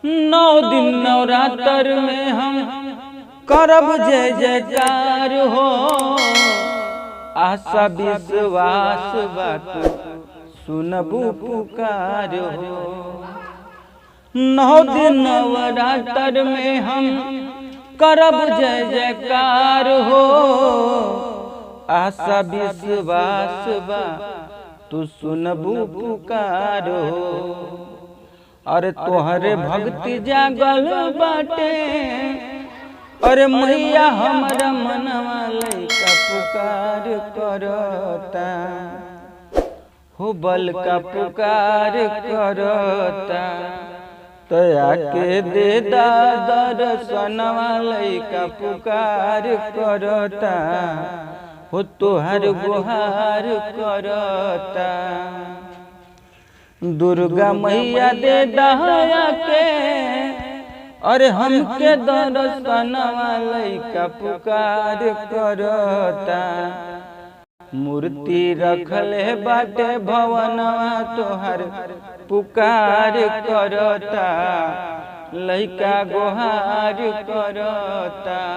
नौ दिन नवरात्र में हम करब जय जयकार हो। आशा विश्वास बात सुनबू पुकार हो। नौ दिन नवरात्र में हम करब जय जयकार हो। आशा विश्वास बा तू सुनबू पुकार हो। अरे तोहरे भक्ति जागल बाटे, अरे मैया हमारा मनवा लइका पुकार करता हो, बल का पुकार करता। तया के दे दर्शनवा लइका पुकार करता हो, तोहर गुहार करता। दुर्गा मैया दे दया के, अरे हमके दर्शनवा लइका पुकार करता। मूर्ति रखले बाटे भवनवा तोहर पुकार करता, लइका गुहार करता।